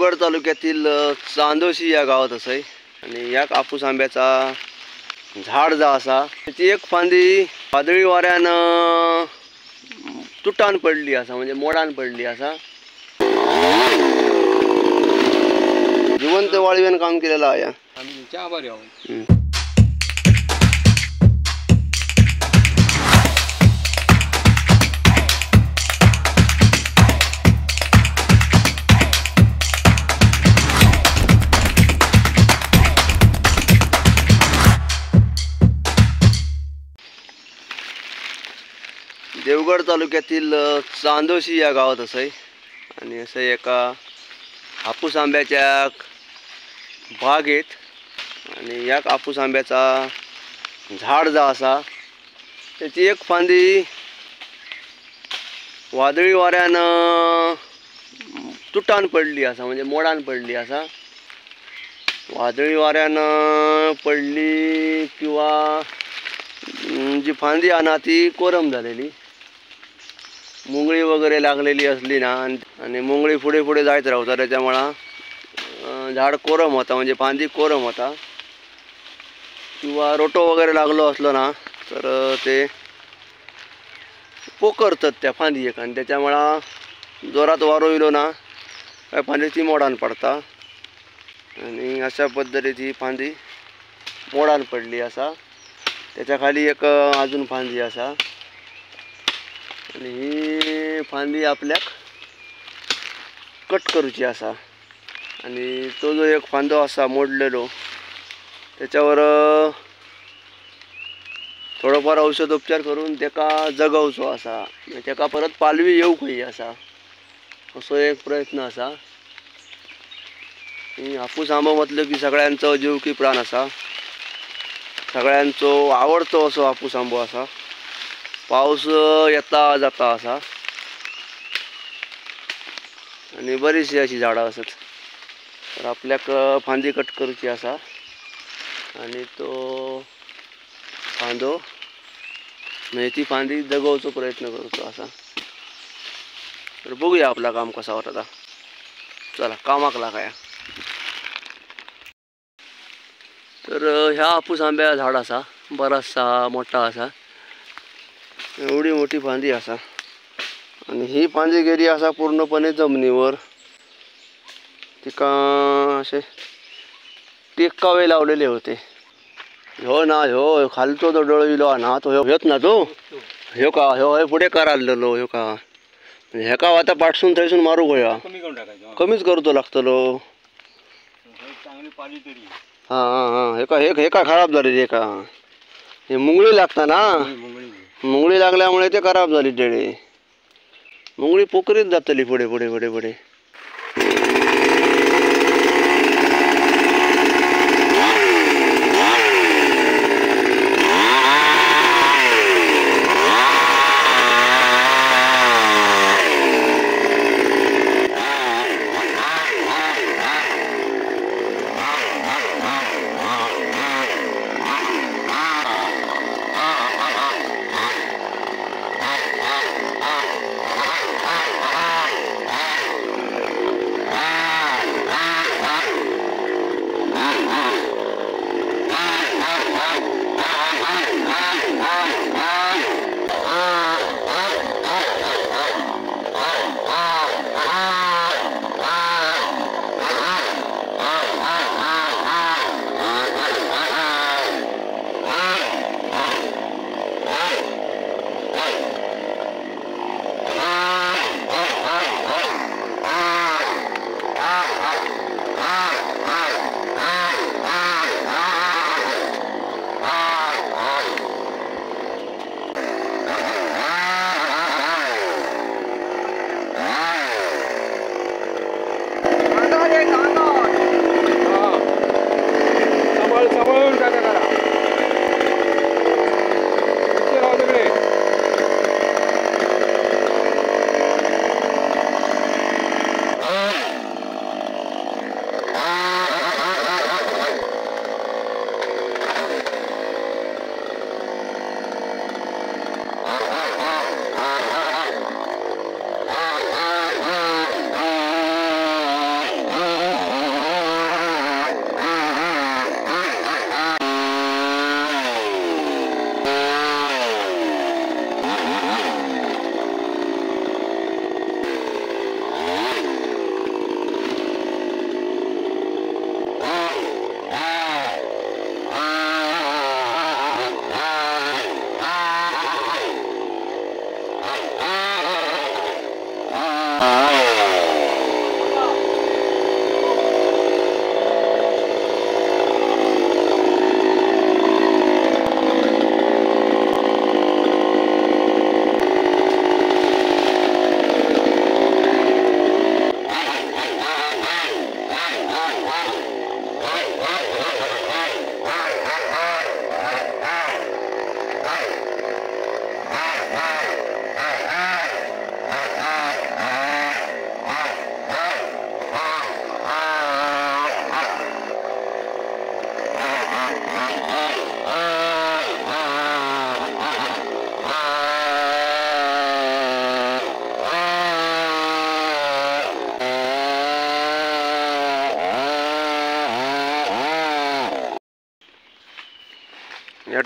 देवगड तालुक्यातील चांदोशी या गावात असं आहे आणि या कापूस आंब्याचा झाड जा असा त्याची एक फांदी वादळी वाऱ्यानं तुटान पडली असा म्हणजे मोडान पडली असा जिवंत वाळव्यानं काम केलेलं आहे. आम्ही आभारी आहोत. देवगड तालुक्यातील चांदोशी या गावात असं आहे आणि असं एका हापूस आंब्याच्या बाग आहेत आणि या कापूस आंब्याचा झाड जा असा त्याची एक फांदी वादळी वाऱ्यानं तुटान पडली असा म्हणजे मोडान पडली असा वादळी वाऱ्यानं पडली किंवा जी फांदी आणा ती कोरम झालेली मुंगळी वगैरे लागलेली असली ना आणि मुंगळी पुढे पुढे जायत राहता त्याच्यामुळं झाड कोरम होता म्हणजे फांदी कोरम होता किंवा रोटो वगैरे लागलो असलो ना तर ते पोकरतात त्या फांदी एक आणि त्याच्यामुळं जोरात वारो येलो ना काय फांदी ती मोडान पडता आणि अशा पद्धतीत ही फांदी मोडान पडली असा त्याच्या खाली एक अजून फांदी असा आणि ही फांदी आपल्याक कट करूची असा आणि तो जो एक फांदो असा मोडलेलो त्याच्यावर थोडंफार औषधोपचार करून त्याका जगवचो असा त्याका परत पालवी येऊ काही असा असो एक प्रयत्न असा. हापूस आंबो म्हटलं की सगळ्यांचो जीव की प्राण असा सगळ्यांचो आवडतो असो हापूस आंबो असा पाऊस येता जाता असा आणि बरीचशी अशी झाडं असत तर आपल्याक फांदी कट करूची असा आणि तो फांदो म्हणजे ती फांदी जगवचो प्रयत्न करतो असा. तर बघूया आपला काम कसा होता आता. चला कामाक लागाया. तर ह्या हापूस आंब्या झाड असा बराचसा मोठा असा एवढी मोठी फांदी असा आणि ही फांदी गेली असा पूर्णपणे जमिनीवर तिका असे टेकावे लावलेले होते. ह्यो ना ह्यो खालचो जो डळविलो ना तो ह्योच ना तो ह्यो का ह्यो पुढे करायलेलो ह्यो का ह्याका आता पाठसून थंयसून मारू गोया कमीच करतो लागतलो. हां हां हां हे का खराब झाले हे का हे मुंगळी लागता ना मुंगळी लागल्यामुळे ते खराब झाली डेळे मुंगळी पोकरीत जातली पुढे पुढे पुढे पुढे.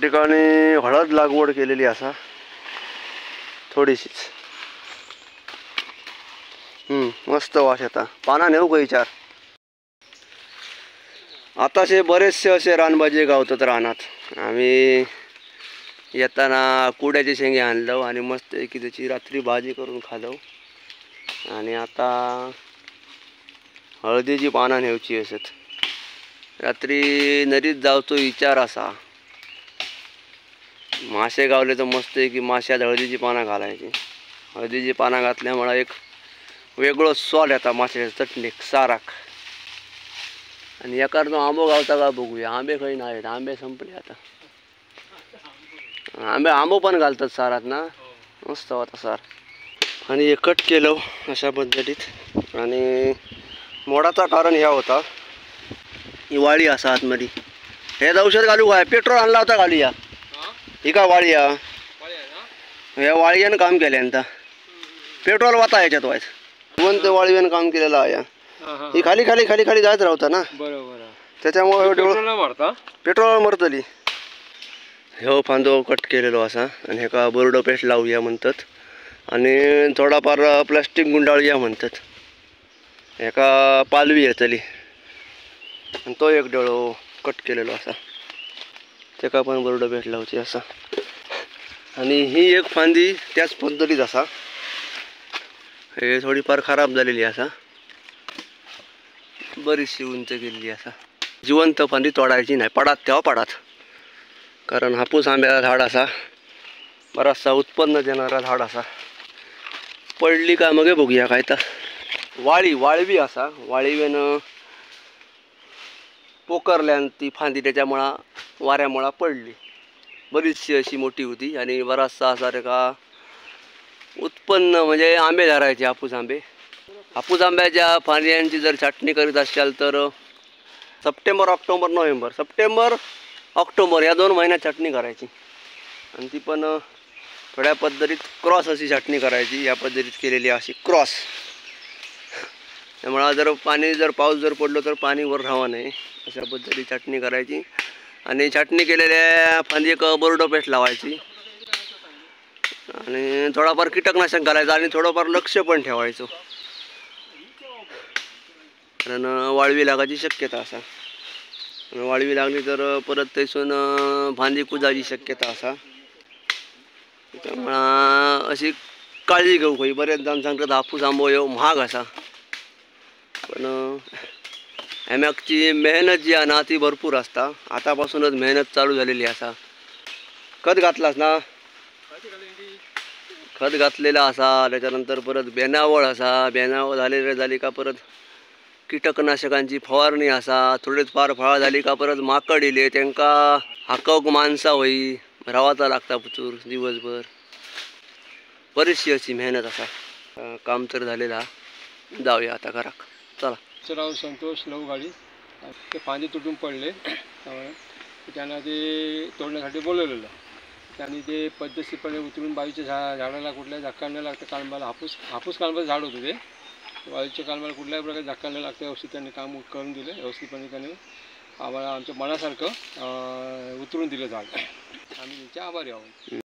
ठिकाणी हळद लागवड केलेली असा थोडीशीच. मस्त वास येता. पाना नेऊ का विचार. आताशे बरेचसे असे रानभाजी गावतात रानात. आम्ही येताना कुड्याचे शेंगे आणलं आणि मस्त की त्याची रात्री भाजी करून खालो. आणि आता हळदीची पाना नेवची असत. रात्री नदीत जावचो विचार असा. मासे गावले तर मस्त की माश्यात हळदीची पाना घालायची. हळदीची पाना घातल्यामुळे एक वेगळो स्वाद येता माशाच्या चटणीक साराक. आणि एखादं आंबो गावता का बघूया. आंबे काही नाहीत, आंबे संपले आता. आंबो पण घालतात सारात ना, मस्त होता सार. आणि हे कट केलं अशा पद्धतीत. आणि मोडाचा कारण ह्या होता, ही वाळी असा आतमध्ये. हे औषध घालू काय, पेट्रोल आणला होता घालू या. ही का वाळी या, ह्या वाळीयानं काम केलं आता. पेट्रोल वाता ह्याच्यात व्हायचं. जिवंत वाळीयानं काम केलेलं आहे. ही खाली खाली खाली खाली जायच राहता ना, त्याच्यामुळे पेट्रोल मरतली. ह्यो फांदो कट केलेलो असा आणि हेका बोर्डो पेस्ट लावूया म्हणतात. आणि थोडाफार प्लास्टिक गुंडाळूया म्हणतात. हेका पालवी येतली. आणि तो एक डोळो कट केलेलो असा, तेका पण बोर्डो पेस्ट लावची असा. आणि ही एक फांदी त्याच पद्धतीत असा. हे थोडीफार खराब झालेली असा, बरीचशी उंच गेलेली असा. जिवंत फांदी तोडायची नाही, पडात तेव्हा पडात. कारण हापूस आंब्याचा झाड असा बराचसा उत्पन्न देणारा झाड असा. पडली का मग बघूया काय तर. वाळवी असा. वाळवीनं पोकरल्यान ती फांदी त्याच्यामुळं वाऱ्यामुळं पडली. बरीचशी अशी मोठी होती आणि बराचसा असा रे का उत्पन्न म्हणजे आंबे धरायचे. हापूस आंब्याच्या फांद्यांची जर छाटणी करीत असाल तर सप्टेंबर ऑक्टोबर या 2 महिन्यात छाटणी करायची. आणि ती पण थोड्या पद्धतीत क्रॉस अशी छाटणी करायची. या पद्धतीत केलेली अशी क्रॉस. त्यामुळं जर पाऊस पडलो तर पाणी वर राहावं नाही, अशा पद्धतीत छाटणी करायची. आणि छाटणी केलेल्या फांदी एक बोर्डो पेस्ट लावायची. आणि थोडाफार कीटकनाशक घालायचं आणि थोडंफार लक्ष पण ठेवायचं, कारण वाळवी लागायची शक्यता असा. वाळवी लागली तर परत त्यासून फांदी कुजायची शक्यता असा. त्यामुळं अशी काळजी घेऊ काही. बरेच जण सांगतात हापूस आंबो ह्यो महाग असा, पण ह्यामागची मेहनत जी आहे ना ती भरपूर असता. आतापासूनच मेहनत चालू झालेली असा. खत घातलास ना, खत घातलेला असा. त्याच्यानंतर परत बेनावळ असा. बेनावळ झाली का परत कीटकनाशकांची फवारणी असा. थोडीच फार फळा झाली का परत माकड येले, त्यांका हाकवक माणसा होई, रावाचा लागता पुचूर दिवसभर. बरीचशी अशी मेहनत असा. काम तर झालेला. जाऊया आता घराक, चला. राव संतोष गाडी ते फांदी तुटून पडले, त्यामुळे त्यांना ते तोडण्यासाठी बोलवलेलं. त्यांनी ते पद्धतशीरपणे उतरून बाजूच्या झाडाला कुठल्याही धक्का न लागतं. काळंबाला हापूस काळंबाचं झाड होतं ते. वाळूच्या काळंबाला कुठल्याही प्रकारे धक्का न लागतं व्यवस्थित त्यांनी काम करून दिलं. व्यवस्थितपणे त्यांनी आम्हाला आमच्या मनासारखं उतरून दिलं झाड. आम्ही त्यांचे आभारी आहोत.